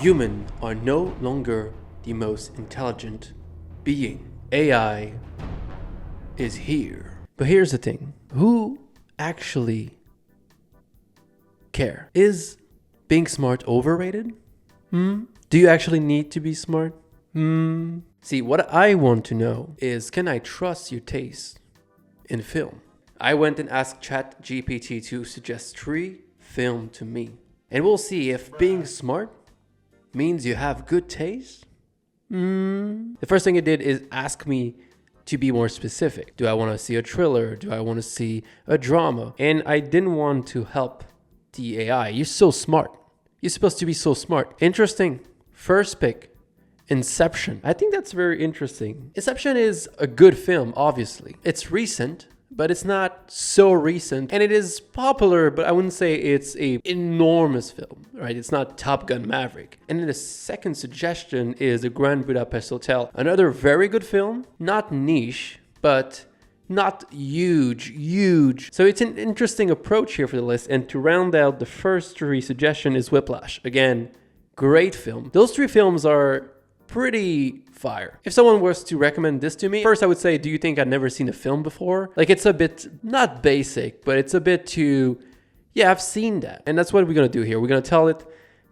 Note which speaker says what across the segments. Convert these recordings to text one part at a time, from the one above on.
Speaker 1: Humans are no longer the most intelligent being. AI is here. But here's the thing. Who actually care? Is being smart overrated? Do you actually need to be smart? See, what I want to know is, can I trust your taste in film? I went and asked Chat GPT to suggest 3 films to me. And we'll see if being smart means you have good taste. The first thing it did is ask me to be more specific. Do I want to see a thriller? Do I want to see a drama? And I didn't want to help the AI. You're so smart. You're supposed to be so smart. Interesting. First pick, Inception. I think that's very interesting. Inception is a good film, obviously. It's recent, but it's not so recent. And it is popular, but I wouldn't say it's an enormous film, right? It's not Top Gun Maverick. And then the second suggestion is The Grand Budapest Hotel. Another very good film, not niche, but not huge. So it's an interesting approach here for the list. And to round out the first 3 suggestions is Whiplash. Again, great film. Those 3 films are pretty fire. If someone was to recommend this to me, first I would say, do you think I'd never seen a film before? Like, it's a bit, not basic, but it's a bit too, yeah, I've seen that. And that's what we're going to do here. We're going to tell it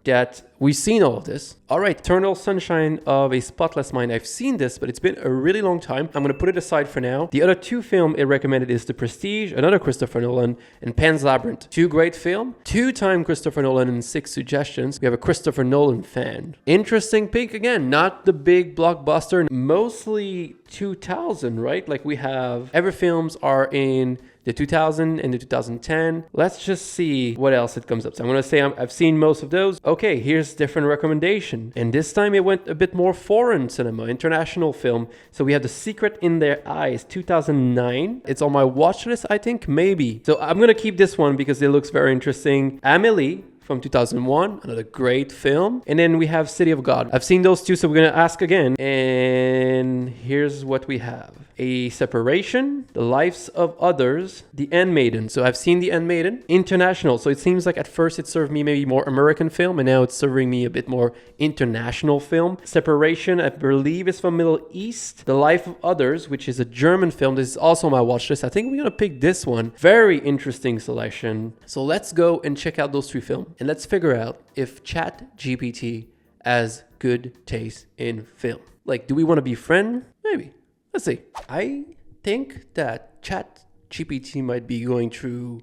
Speaker 1: that we've seen all of this. All right, Eternal Sunshine of a Spotless Mind. I've seen this, but it's been a really long time. I'm going to put it aside for now. The other 2 films it recommended is The Prestige, another Christopher Nolan, and Pan's Labyrinth. 2 great films. 2-time Christopher Nolan and 6 suggestions. We have a Christopher Nolan fan. Interesting pick again. Not the big blockbuster. Mostly 2000, right? Like, we have every films are in the 2000 and the 2010. Let's just see what else it comes up. So I'm going to say I've seen most of those. Okay, here's different recommendation. And this time it went a bit more foreign cinema, international film. So we have The Secret in Their Eyes, 2009. It's on my watch list, I think, maybe. So I'm going to keep this one because it looks very interesting. Amélie from 2001, another great film. And then we have City of God. I've seen those 2, so we're going to ask again. And here's what we have. A Separation, The Lives of Others, The Handmaiden. So I've seen The Handmaiden. International. So it seems like at first it served me maybe more American film, and now it's serving me a bit more international film. Separation, I believe, is from Middle East. The Life of Others, which is a German film. This is also on my watch list. I think we're going to pick this one. Very interesting selection. So let's go and check out those 3 films. And let's figure out if Chat GPT has good taste in film. Like, do we want to be friends? Maybe. Let's see. I think that Chat GPT might be going through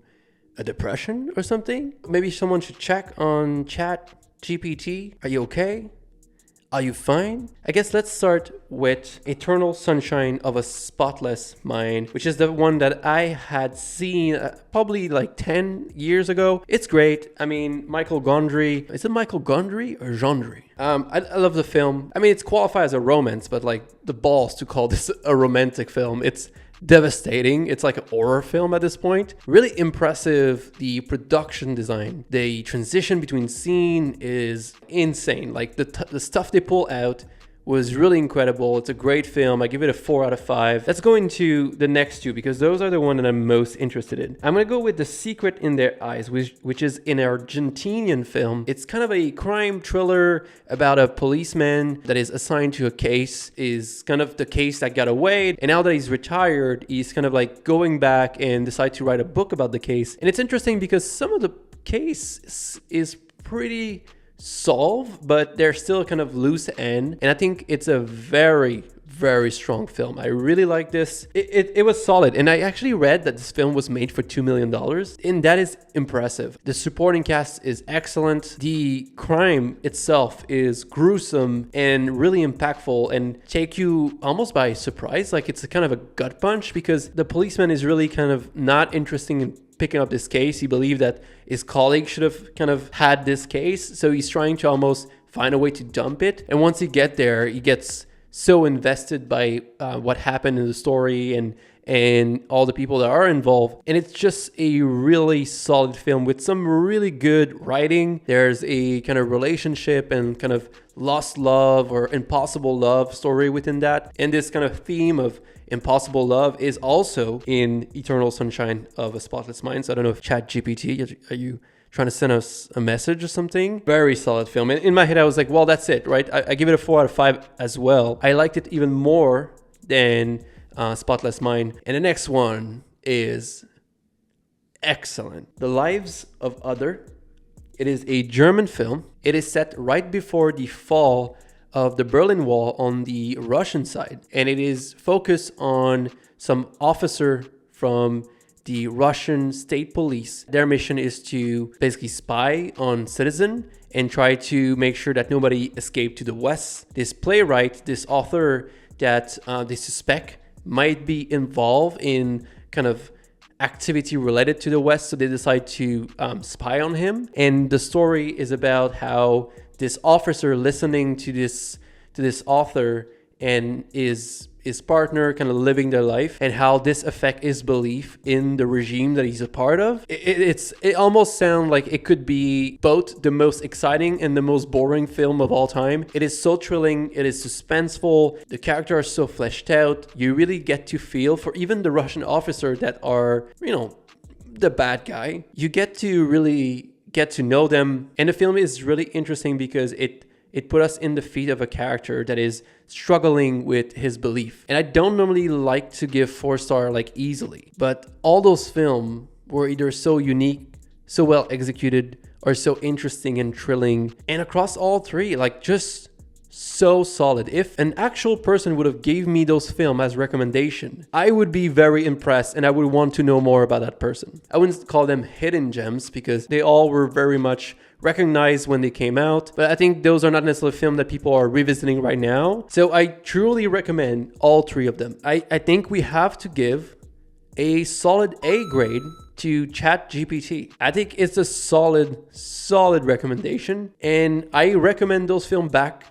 Speaker 1: a depression or something. Maybe someone should check on Chat GPT. Are you okay? Are you fine? I guess let's start with Eternal Sunshine of a Spotless Mind, which is the one that I had seen probably like 10 years ago. It's great. I mean, Michael Gondry. Is it Michael Gondry or Gondry? I love the film. I mean, it's qualified as a romance, but like the balls to call this a romantic film. It's devastating. It's like a horror film at this point. Really impressive. The production design, the transition between scene is insane. Like the stuff they pull out was really incredible. It's a great film. I give it a 4 out of 5. Let's go into the next 2 because those are the one that I'm most interested in. I'm going to go with The Secret in Their Eyes, which is an Argentinian film. It's kind of a crime thriller about a policeman that is assigned to a case, is kind of the case that got away. And now that he's retired, he's kind of like going back and decide to write a book about the case. And it's interesting because some of the case is pretty solved, but they're still kind of loose end. And I think it's a very strong film. I really like this. It was solid. And I actually read that this film was made for $2 million. And that is impressive. The supporting cast is excellent. The crime itself is gruesome and really impactful and take you almost by surprise. Like, it's a kind of a gut punch because the policeman is really kind of not interested in picking up this case. He believed that his colleague should have kind of had this case. So he's trying to almost find a way to dump it. And once he gets there, he gets so invested by what happened in the story and all the people that are involved. And it's just a really solid film with some really good writing. There's a kind of relationship and kind of lost love or impossible love story within that. And this kind of theme of impossible love is also in Eternal Sunshine of a Spotless Mind. So I don't know if Chat GPT, are you trying to send us a message or something. Very solid film. And in my head, I was like, well, that's it, right? I give it a 4 out of 5 as well. I liked it even more than Spotless Mind. And the next one is excellent. The Lives of Other. It is a German film. It is set right before the fall of the Berlin Wall on the Russian side. And it is focused on some officer from the Russian state police. Their mission is to basically spy on citizen and try to make sure that nobody escaped to the West. This playwright, this author that they suspect might be involved in kind of activity related to the West, so they decide to spy on him. And the story is about how this officer listening to this author and his partner kind of living their life, and how this affect his belief in the regime that he's a part of. It almost sounds like it could be both the most exciting and the most boring film of all time. It is so thrilling. It is suspenseful. The characters are so fleshed out. You really get to feel for even the Russian officer that are, the bad guy. You get to really get to know them. And the film is really interesting because it put us in the feet of a character that is struggling with his belief. And I don't normally like to give 4-star like easily, but all those films were either so unique, so well executed, or so interesting and thrilling. And across all three, like just so solid. If an actual person would have gave me those films as recommendation, I would be very impressed and I would want to know more about that person. I wouldn't call them hidden gems because they all were very much recognized when they came out, but I think those are not necessarily films that people are revisiting right now. So I truly recommend all three of them. I think we have to give a solid A grade to Chat GPT. I think it's a solid recommendation, and I recommend those films back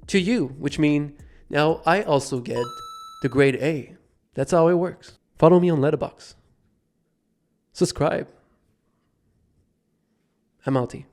Speaker 1: to you, which means now I also get the grade A. That's how it works. Follow me on Letterboxd. Subscribe. I'm outie.